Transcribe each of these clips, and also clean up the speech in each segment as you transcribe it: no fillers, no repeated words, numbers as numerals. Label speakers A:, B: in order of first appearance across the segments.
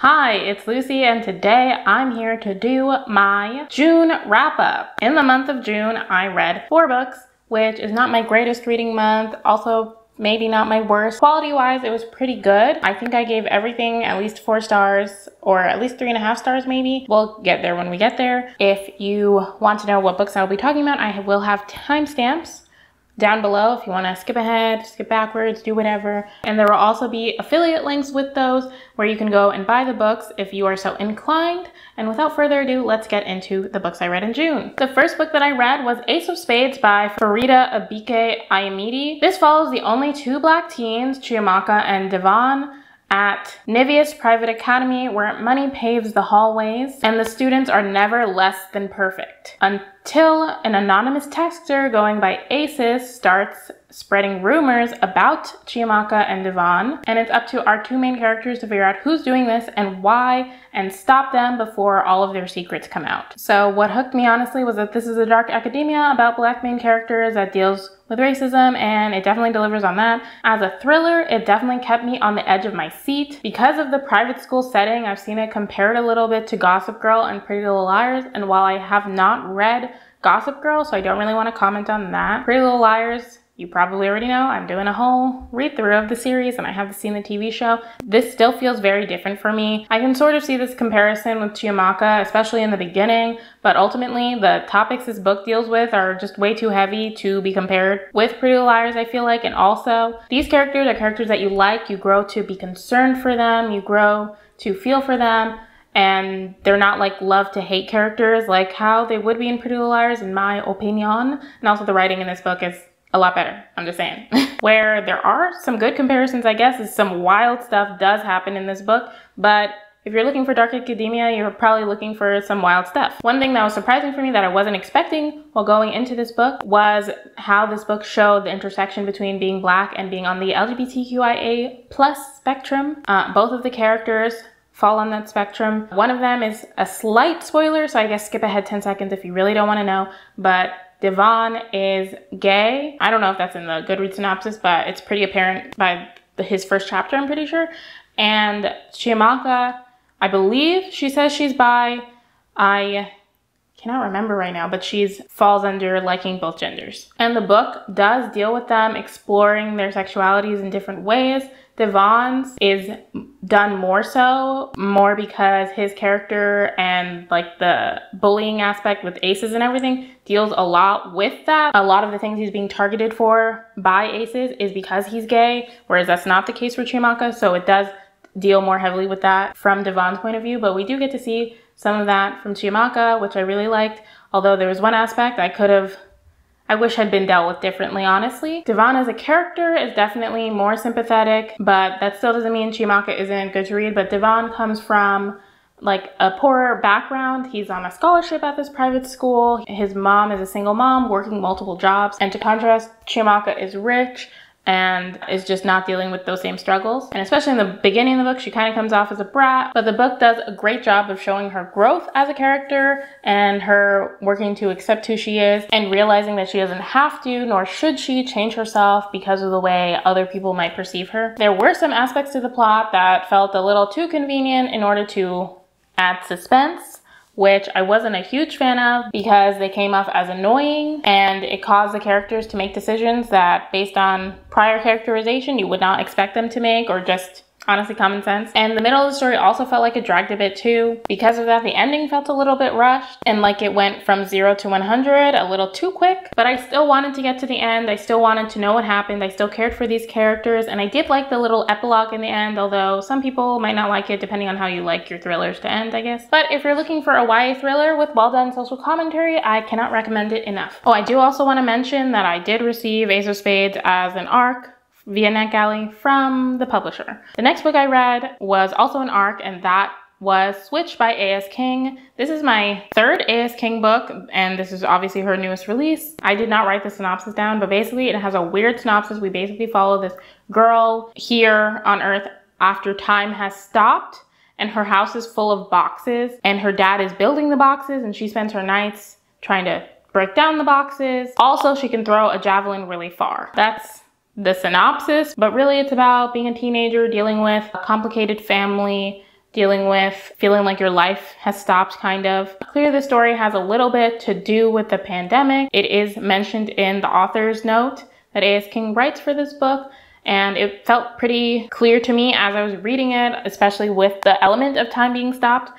A: Hi, it's Lucy, and today I'm here to do my June wrap-up. In the month of June, I read 4 books, which is not my greatest reading month, also maybe not my worst. Quality-wise, it was pretty good. I think I gave everything at least 4 stars, or at least 3.5 stars maybe. We'll get there when we get there. If you want to know what books I'll be talking about, I will have timestamps down below if you want to skip ahead, skip backwards, do whatever. And there will also be affiliate links with those where you can go and buy the books if you are so inclined. And without further ado, let's get into the books I read in June. The first book that I read was Ace of Spades by Faridah Àbíké-Íyímídé. This follows the only 2 black teens, Chiamaka and Devon, at Nivius Private Academy, where money paves the hallways and the students are never less than perfect. Until an anonymous texter going by Aces starts spreading rumors about Chiamaka and Devon, and it's up to our 2 main characters to figure out who's doing this and why, and stop them before all of their secrets come out. So what hooked me honestly was that this is a dark academia about black main characters that deals with racism, and it definitely delivers on that. As a thriller, it definitely kept me on the edge of my seat. Because of the private school setting, I've seen it compared a little bit to Gossip Girl and Pretty Little Liars, and while I have not read Gossip Girl, so I don't really want to comment on that. Pretty Little Liars, you probably already know, I'm doing a whole read-through of the series and I haven't seen the TV show. This still feels very different for me. I can sort of see this comparison with Chiamaka, especially in the beginning, but ultimately the topics this book deals with are just way too heavy to be compared with Pretty Little Liars, I feel like. And also, these characters are characters that you like, you grow to be concerned for them, you grow to feel for them, and they're not like love to hate characters like how they would be in Pretty Little Liars, in my opinion. And also the writing in this book is a lot better, I'm just saying. Where there are some good comparisons, I guess, is some wild stuff does happen in this book, but if you're looking for dark academia, you're probably looking for some wild stuff. One thing that was surprising for me that I wasn't expecting while going into this book was how this book showed the intersection between being black and being on the LGBTQIA+ spectrum. Both of the characters fall on that spectrum. One of them is a slight spoiler, so I guess skip ahead 10 seconds if you really don't want to know, but Devon is gay. I don't know if that's in the Goodreads synopsis, but it's pretty apparent by his first chapter, I'm pretty sure. And Chiamaka, I believe she says she's bi. I cannot remember right now, but falls under liking both genders. And the book does deal with them exploring their sexualities in different ways. Devon's is done more because his character and like the bullying aspect with Aces and everything deals a lot with that. A lot of the things he's being targeted for by Aces is because he's gay, whereas that's not the case for Chiamaka, so it does deal more heavily with that from Devon's point of view, but we do get to see some of that from Chiamaka, which I really liked, although there was one aspect I wish had been dealt with differently, honestly. Devon as a character is definitely more sympathetic, but that still doesn't mean Chiamaka isn't good to read. But Devon comes from like a poorer background. He's on a scholarship at this private school. His mom is a single mom working multiple jobs. And to contrast, Chiamaka is rich and is just not dealing with those same struggles. And especially in the beginning of the book, she kind of comes off as a brat, but the book does a great job of showing her growth as a character and her working to accept who she is and realizing that she doesn't have to, nor should she, change herself because of the way other people might perceive her. There were some aspects to the plot that felt a little too convenient in order to add suspense, which I wasn't a huge fan of because they came off as annoying and it caused the characters to make decisions that, based on prior characterization, you would not expect them to make, or just honestly common sense. And the middle of the story also felt like it dragged a bit too. Because of that, the ending felt a little bit rushed and like it went from 0 to 100 a little too quick, but I still wanted to get to the end. I still wanted to know what happened. I still cared for these characters, and I did like the little epilogue in the end, although some people might not like it depending on how you like your thrillers to end, I guess. But if you're looking for a YA thriller with well-done social commentary, I cannot recommend it enough. Oh, I do also want to mention that I did receive Ace of Spades as an ARC via NetGalley from the publisher. The next book I read was also an ARC, and that was Switch by A.S. King. This is my 3rd A.S. King book, and this is obviously her newest release. I did not write the synopsis down, but basically it has a weird synopsis. We basically follow this girl here on Earth after time has stopped, and her house is full of boxes, and her dad is building the boxes, and she spends her nights trying to break down the boxes. Also, she can throw a javelin really far. That's the synopsis, but really it's about being a teenager, dealing with a complicated family, dealing with feeling like your life has stopped, kind of. Clearly, the story has a little bit to do with the pandemic. It is mentioned in the author's note that A.S. King writes for this book, and it felt pretty clear to me as I was reading it, especially with the element of time being stopped.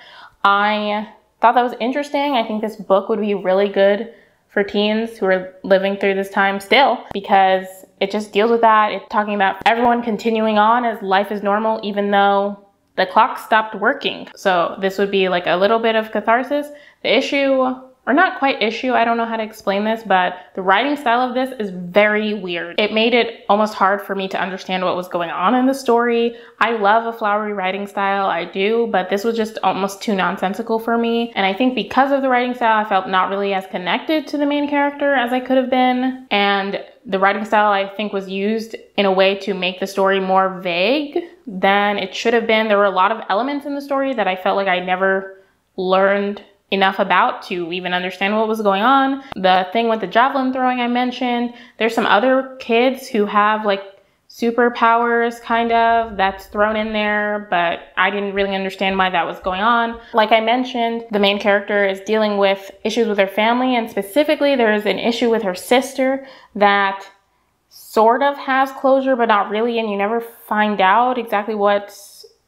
A: I thought that was interesting. I think this book would be really good for teens who are living through this time still, because it just deals with that. It's talking about everyone continuing on as life is normal, even though the clock stopped working. So this would be like a little bit of catharsis. The issue, or not quite issue, I don't know how to explain this, but the writing style of this is very weird. It made it almost hard for me to understand what was going on in the story. I love a flowery writing style, I do, but this was just almost too nonsensical for me. And I think because of the writing style, I felt not really as connected to the main character as I could have been. And the writing style, I think, was used in a way to make the story more vague than it should have been. There were a lot of elements in the story that I felt like I never learned enough about to even understand what was going on. The thing with the javelin throwing I mentioned, there's some other kids who have like superpowers kind of that's thrown in there, but I didn't really understand why that was going on. Like I mentioned, the main character is dealing with issues with her family, and specifically there is an issue with her sister that sort of has closure but not really, and you never find out exactly what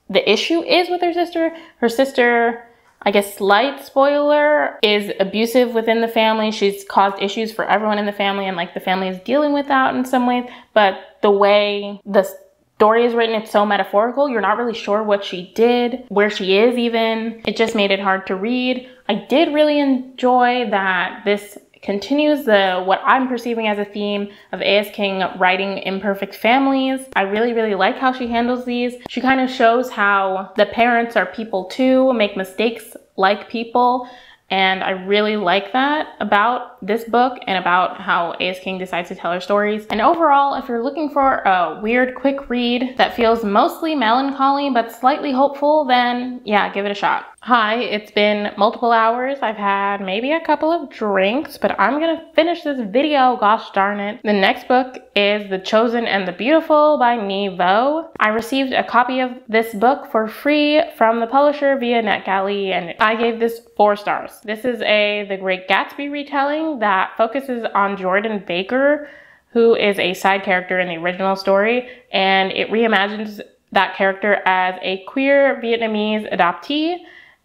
A: the issue is with her sister. Her sister, I guess slight spoiler, is abusive within the family. She's caused issues for everyone in the family, and like the family is dealing with that in some ways. But the way the story is written, it's so metaphorical. You're not really sure what she did, where she is even. It just made it hard to read. I did really enjoy that this continues what I'm perceiving as a theme of A.S. King writing imperfect families. I really like how she handles these. She kind of shows how the parents are people too, make mistakes like people. And I really like that about this book and about how A.S. King decides to tell her stories. And overall, if you're looking for a weird, quick read that feels mostly melancholy but slightly hopeful, then yeah, give it a shot. Hi, it's been multiple hours. I've had maybe a couple of drinks, but I'm gonna finish this video, gosh darn it. The next book is The Chosen and the Beautiful by Nghi. I received a copy of this book for free from the publisher via NetGalley, and I gave this 4 stars. This is The Great Gatsby retelling that focuses on Jordan Baker, who is a side character in the original story, and it reimagines that character as a queer Vietnamese adoptee.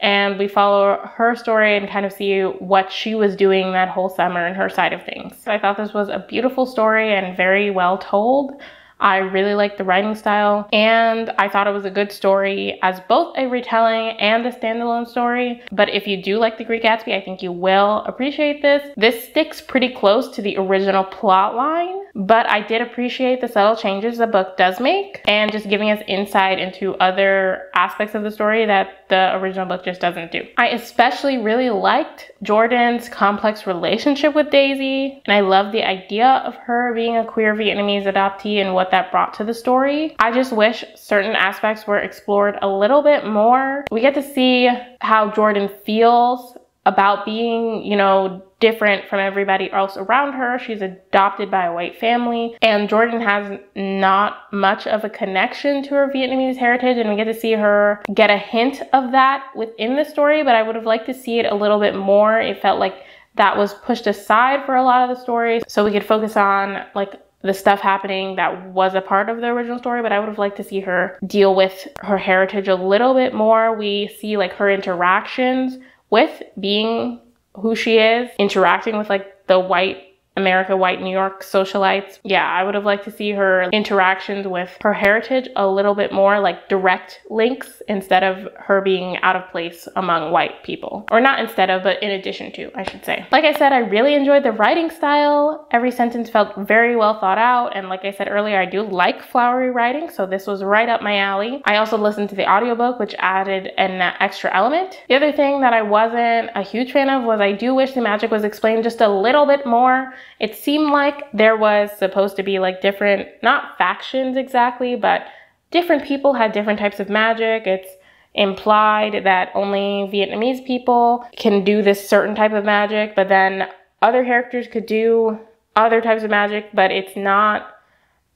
A: And we follow her story and kind of see what she was doing that whole summer and her side of things. I thought this was a beautiful story and very well told. I really liked the writing style, and I thought it was a good story as both a retelling and a standalone story. But if you do like The Great Gatsby, I think you will appreciate this. This sticks pretty close to the original plot line, but I did appreciate the subtle changes the book does make and just giving us insight into other aspects of the story that the original book just doesn't do. I especially really liked Jordan's complex relationship with Daisy, and I love the idea of her being a queer Vietnamese adoptee and what that brought to the story. I just wish certain aspects were explored a little bit more. We get to see how Jordan feels about being, you know, different from everybody else around her. She's adopted by a white family, and Jordan has not much of a connection to her Vietnamese heritage, and we get to see her get a hint of that within the story, but I would have liked to see it a little bit more. It felt like that was pushed aside for a lot of the story, so we could focus on like the stuff happening that was a part of the original story, but I would have liked to see her deal with her heritage a little bit more. We see like her interactions with being who she is, interacting with like the white New York socialites. Yeah, I would have liked to see her interactions with her heritage a little bit more, like direct links, instead of her being out of place among white people. Or not instead of, but in addition to, I should say. Like I said, I really enjoyed the writing style. Every sentence felt very well thought out, and like I said earlier, I do like flowery writing, so this was right up my alley. I also listened to the audiobook, which added an extra element. The other thing that I wasn't a huge fan of was I do wish the magic was explained just a little bit more. It seemed like there was supposed to be like different, not factions exactly, but different people had different types of magic. It's implied that only Vietnamese people can do this certain type of magic, but then other characters could do other types of magic, but it's not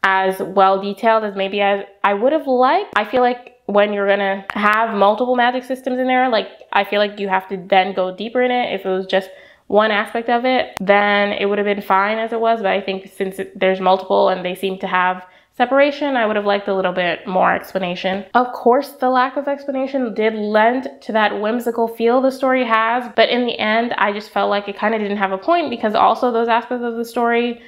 A: as well detailed as maybe as I would have liked. I feel like when you're gonna have multiple magic systems in there, like I feel like you have to then go deeper in it. If it was just one aspect of it, then it would have been fine as it was. But I think since there's multiple and they seem to have separation, I would have liked a little bit more explanation. Of course, the lack of explanation did lend to that whimsical feel the story has, but in the end, I just felt like it kind of didn't have a point, because also those aspects of the story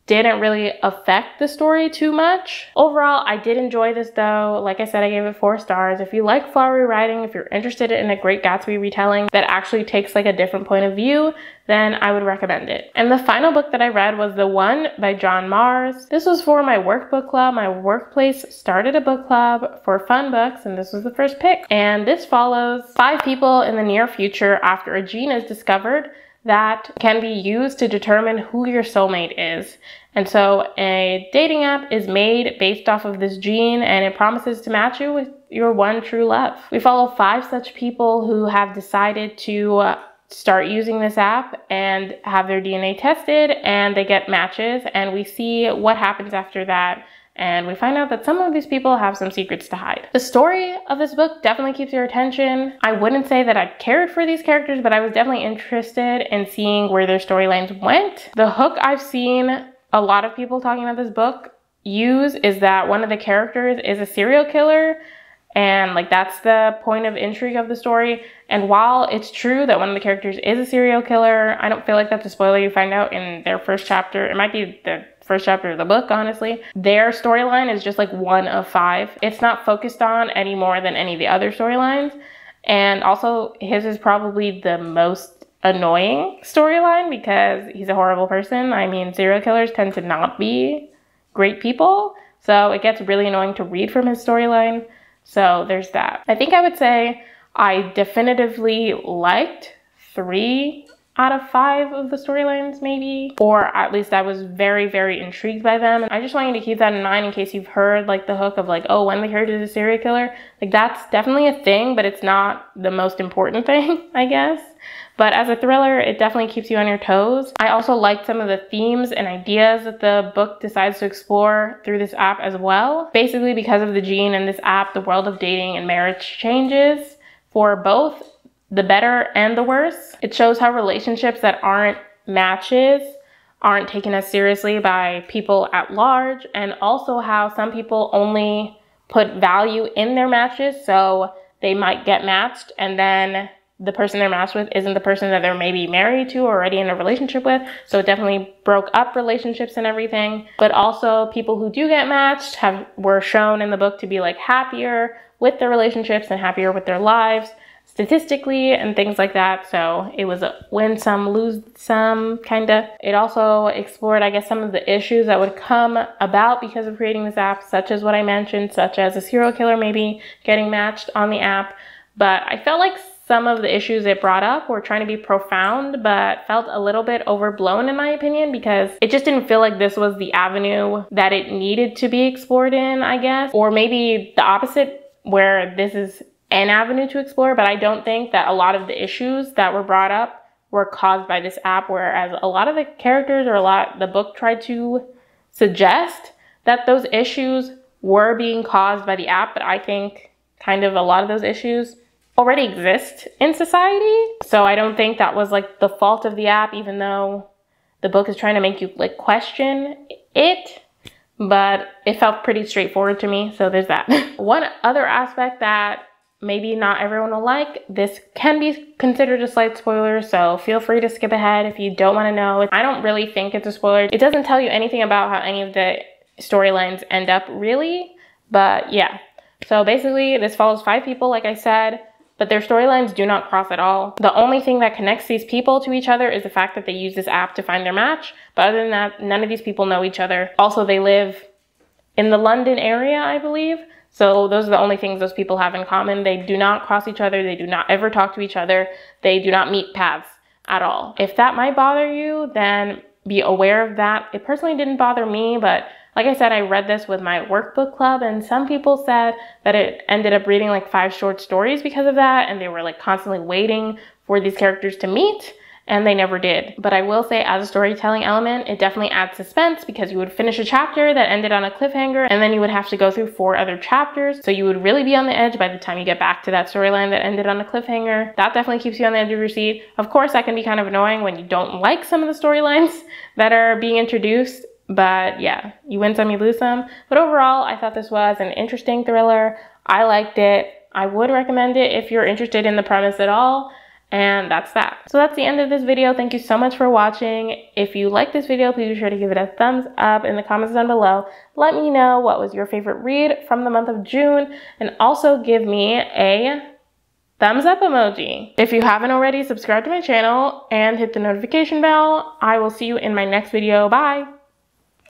A: didn't really affect the story too much. Overall, I did enjoy this though. Like I said, I gave it 4 stars. If you like flowery writing, if you're interested in a Great Gatsby retelling that actually takes like a different point of view, then I would recommend it. And the final book that I read was The One by John Mars. This was for my workbook club. My workplace started a book club for fun books, and this was the first pick. And this follows 5 people in the near future after a gene is discovered that can be used to determine who your soulmate is. And so a dating app is made based off of this gene, and it promises to match you with your one true love. We follow 5 such people who have decided to start using this app and have their DNA tested, and they get matches, and we see what happens after that. And we find out that some of these people have some secrets to hide. The story of this book definitely keeps your attention. I wouldn't say that I cared for these characters, but I was definitely interested in seeing where their storylines went. The hook I've seen a lot of people talking about this book use is that one of the characters is a serial killer, and like that's the point of intrigue of the story. And while it's true that one of the characters is a serial killer, I don't feel like that's a spoiler. You find out in their first chapter. It might be the first chapter of the book, honestly. Their storyline is just like one of 5. It's not focused on any more than any of the other storylines. And also his is probably the most annoying storyline because he's a horrible person. I mean, serial killers tend to not be great people. So it gets really annoying to read from his storyline. So there's that. I think I would say I definitively liked 3 out of 5 of the storylines, maybe, or at least I was very, very intrigued by them. And I just want you to keep that in mind in case you've heard like the hook of like, oh, when the character is a serial killer, like that's definitely a thing, but it's not the most important thing, I guess. But as a thriller, it definitely keeps you on your toes. I also liked some of the themes and ideas that the book decides to explore through this app as well. Basically, because of the gene in this app, the world of dating and marriage changes for both the better and the worse. It shows how relationships that aren't matches aren't taken as seriously by people at large, and also how some people only put value in their matches, so they might get matched and then the person they're matched with isn't the person that they're maybe married to or already in a relationship with. So it definitely broke up relationships and everything. But also people who do get matched were shown in the book to be like happier with their relationships and happier with their lives statistically and things like that. So it was a win some, lose some kind of. It also explored, I guess, some of the issues that would come about because of creating this app, such as what I mentioned, such as a serial killer maybe getting matched on the app. But I felt like some of the issues it brought up were trying to be profound, but felt a little bit overblown in my opinion, because it just didn't feel like this was the avenue that it needed to be explored in, I guess. Or maybe the opposite, where this is an avenue to explore, but I don't think that a lot of the issues that were brought up were caused by this app, whereas a lot of the characters or the book tried to suggest that those issues were being caused by the app, but I think kind of a lot of those issues already exist in society. So I don't think that was like the fault of the app, even though the book is trying to make you like question it, but it felt pretty straightforward to me. So there's that. One other aspect that maybe not everyone will like, this can be considered a slight spoiler, so feel free to skip ahead if you don't want to know. I don't really think it's a spoiler. It doesn't tell you anything about how any of the storylines end up really, but yeah. So basically this follows 5 people, like I said, but their storylines do not cross at all. The only thing that connects these people to each other is the fact that they use this app to find their match, but other than that, none of these people know each other. Also, they live in the London area, I believe. So those are the only things those people have in common. They do not cross each other. They do not ever talk to each other. They do not meet paths at all. If that might bother you, then be aware of that. It personally didn't bother me, but like I said, I read this with my workbook club, and some people said that it ended up reading like 5 short stories because of that, and they were like constantly waiting for these characters to meet. and they never did. But I will say, as a storytelling element, it definitely adds suspense, because you would finish a chapter that ended on a cliffhanger, and then you would have to go through 4 other chapters. So you would really be on the edge by the time you get back to that storyline that ended on a cliffhanger. That definitely keeps you on the edge of your seat. Of course, that can be kind of annoying when you don't like some of the storylines that are being introduced. But yeah, you win some, you lose some. But overall, I thought this was an interesting thriller. I liked it. I would recommend it if you're interested in the premise at all. And that's that. So that's the end of this video. Thank you so much for watching. If you like this video, please be sure to give it a thumbs up in the comments down below. Let me know what was your favorite read from the month of June, and also give me a thumbs up emoji. If you haven't already, subscribe to my channel and hit the notification bell. I will see you in my next video. Bye!